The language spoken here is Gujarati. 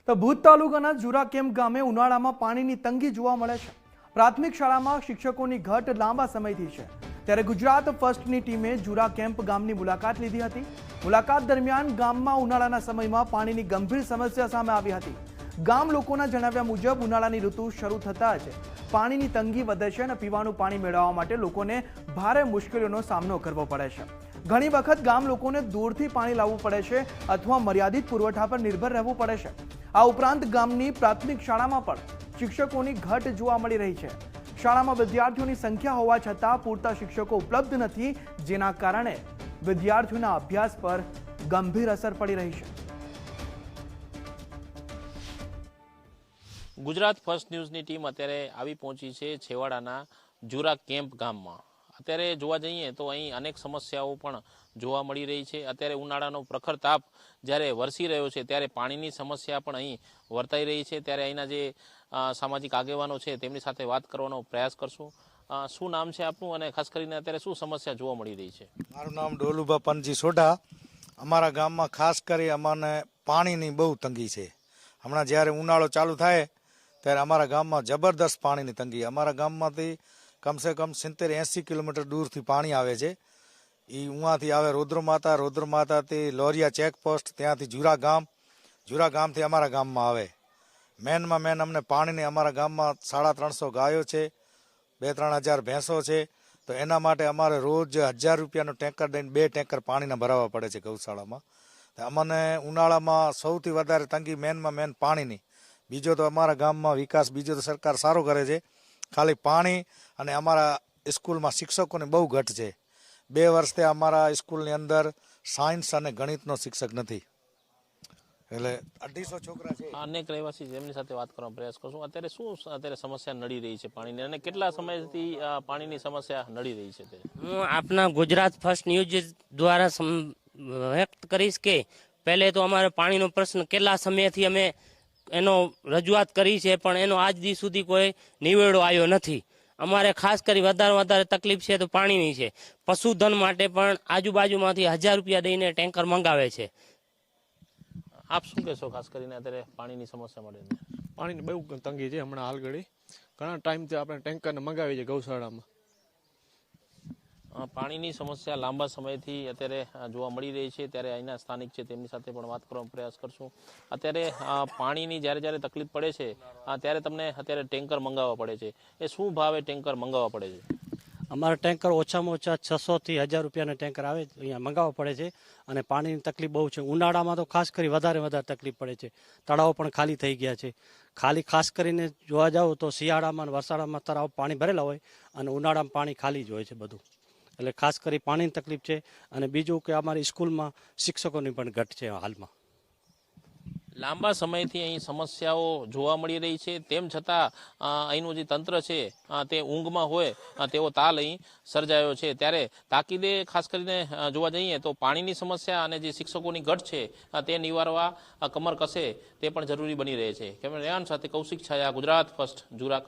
તો ભૂજ તાલુકાના જુરા કેમ્પ ગામે ઉનાળામાં પાણીની તંગી જોવા મળે છે। પ્રાથમિક શાળામાં શિક્ષકોની ઘટ લાંબા સમયથી છે, ત્યારે ગુજરાત ફર્સ્ટની ટીમે જુરા કેમ્પ ગામની મુલાકાત લીધી હતી। મુલાકાત દરમિયાન ગામમાં ઉનાળાના સમયમાં પાણીની ગંભીર સમસ્યા સામે આવી હતી। ગામ લોકોના જણાવ્યા મુજબ ઉનાળાની ઋતુ શરૂ થતાં જ પાણીની તંગી વધે છે અને પીવાનું પાણી મેળવવા માટે લોકોને ભારે મુશ્કેલીઓનો સામનો કરવો પડે છે। ઘણી વખત ગામ લોકોને દૂરથી પાણી લાવવું પડે છે અથવા મર્યાદિત પુરવઠા પર નિર્ભર રહેવું પડે છે। આ ઉપરાંત ગામની પ્રાથમિક શાળામાં પણ શિક્ષકોની ઘટ જોવા મળી રહી છે। શાળામાં વિદ્યાર્થીઓની સંખ્યા હોવા છતાં પૂરતા શિક્ષકો ઉપલબ્ધ નથી, જેના કારણે વિદ્યાર્થીઓના અભ્યાસ પર ગંભીર અસર પડી રહી છે। ગુજરાત ફર્સ્ટ ન્યૂઝની ટીમ અત્યારે આવી પહોંચી છે છેવાડાના જુરા કેમ્પ ગામમાં। અત્યારે જોવા જઈએ તો અહીં અનેક સમસ્યાઓ પણ જોવા મળી રહી છે। અત્યારે ઉનાળાનો પ્રખર તાપ જ્યારે વરસી રહ્યો છે ત્યારે પાણીની સમસ્યા પણ અહીં વર્તાઈ રહી છે। ત્યારે અહીંના જે સામાજિક આગેવાનો છે તેમની સાથે વાત કરવાનો પ્રયાસ કરશું। શું નામ છે આપનું અને ખાસ કરીને અત્યારે શું સમસ્યા જોવા મળી રહી છે? મારું નામ ડોલુભા પનજી સોઢા। અમારા ગામમાં ખાસ કરી અમને પાણીની બહુ તંગી છે। હમણાં જ્યારે ઉનાળો ચાલુ થાય ત્યારે અમારા ગામમાં જબરદસ્ત પાણીની તંગી। અમારા ગામમાંથી કમસે કમ 70-80 કિલોમીટર દૂરથી પાણી આવે છે। એ ઉहाँથી આવે રોદ્ર માતાથી લોરિયા ચેકપોસ્ટ, ત્યાંથી જુરા ગામથી અમારા ગામમાં આવે। મેનમાં મેન અમને પાણીની અમારા ગામમાં 350 ગાયો છે, 2-3 હજાર ભેંસો છે, તો એના માટે અમારે રોજ 1000 રૂપિયાનો ટેન્કર દઈને 2 ટેન્કર પાણીના ભરાવવા પડે છે ગૌશાળામાં। અમને ઉનાળામાં સૌથી વધારે તંગી મેનમાં મેન પાણીની। બીજો તો અમારા ગામમાં વિકાસ બીજો તો સરકાર સારો કરે છે, ખાલી પાણી અને અમારા સ્કૂલમાં શિક્ષકોની બહુ ઘટ છે। 2 વર્ષથી અમારા સ્કૂલની અંદર સાયન્સ અને ગણિતનો શિક્ષક નથી, એટલે 250 છોકરા છે। અનેક રહેવાસી જેમની સાથે વાત કરવાનો પ્રયાસ કરશું। અત્યારે સમસ્યા નડી રહી છે પાણીની, અને કેટલા સમયથી પાણીની સમસ્યા નડી રહી છે? હું આપના ગુજરાત ફર્સ્ટ ન્યૂઝ દ્વારા વ્યક્ત કરીશ કે પહેલે તો અમારે પાણીનો પ્રશ્ન કેટલા સમયથી અમે એનો રજૂઆત કરી છે, પણ એનો આજ દી સુધી કોઈ નિવેડો આવ્યો નથી। અમારે ખાસ કરી વધારે તકલીફ છે તો પાણીની છે। પશુધન માટે પણ આજુબાજુમાંથી 1000 રૂપિયા દઈને ટેન્કર મંગાવે છે। આપ શું કહેશો ખાસ કરીને અત્યારે પાણીની સમસ્યા મળે છે? પાણીની બહુ તંગી છે। હમણાં હાલ ઘડી ઘણા ટાઈમથી આપણે ટેન્કરને મંગાવીએ છીએ ગૌશાળામાં। પાણીની સમસ્યા લાંબા સમયથી અત્યારે જોવા મળી રહી છે, ત્યારે અહીંના સ્થાનિક છે તેમની સાથે પણ વાત કરવાનો પ્રયાસ કરશું। અત્યારે પાણીની જ્યારે તકલીફ પડે છે ત્યારે તમને અત્યારે ટેન્કર મંગાવવા પડે છે, એ શું ભાવે ટેન્કર મંગાવવા પડે છે? અમારા ટેન્કર ઓછામાં ઓછા 600 થી 1000 રૂપિયાના ટેન્કર આવે, અહીંયા મંગાવવા પડે છે। અને પાણીની તકલીફ બહુ છે। ઉનાળામાં તો ખાસ કરી વધારે તકલીફ પડે છે। તળાવો પણ ખાલી થઈ ગયા છે। ખાસ કરીને જોવા જાવ તો શિયાળામાં અને વરસાદમાં તળાવ પાણી ભરેલા હોય અને ઉનાળામાં પાણી ખાલી જ હોય છે બધું, એટલે ખાસ કરી પાણીની તકલીફ છે। અને બીજું કે અમારી સ્કૂલમાં શિક્ષકોની પણ ઘટ છે હાલમાં। લાંબા સમયથી અહીં સમસ્યાઓ જોવા મળી રહી છે, તેમ છતાં અહીંનું જે તંત્ર છે તે ઊંઘમાં હોય તેવો તાલ અહીં સર્જાયો છે। ત્યારે તાકીદે ખાસ કરીને જોવા જઈએ તો પાણીની સમસ્યા અને જે શિક્ષકોની ઘટ છે તે નિવારવા કમર કસે તે પણ જરૂરી બની રહે છે। કેમેરા રેહાન સાથે કૌશિક છાયા, ગુજરાત ફર્સ્ટ, જુરા।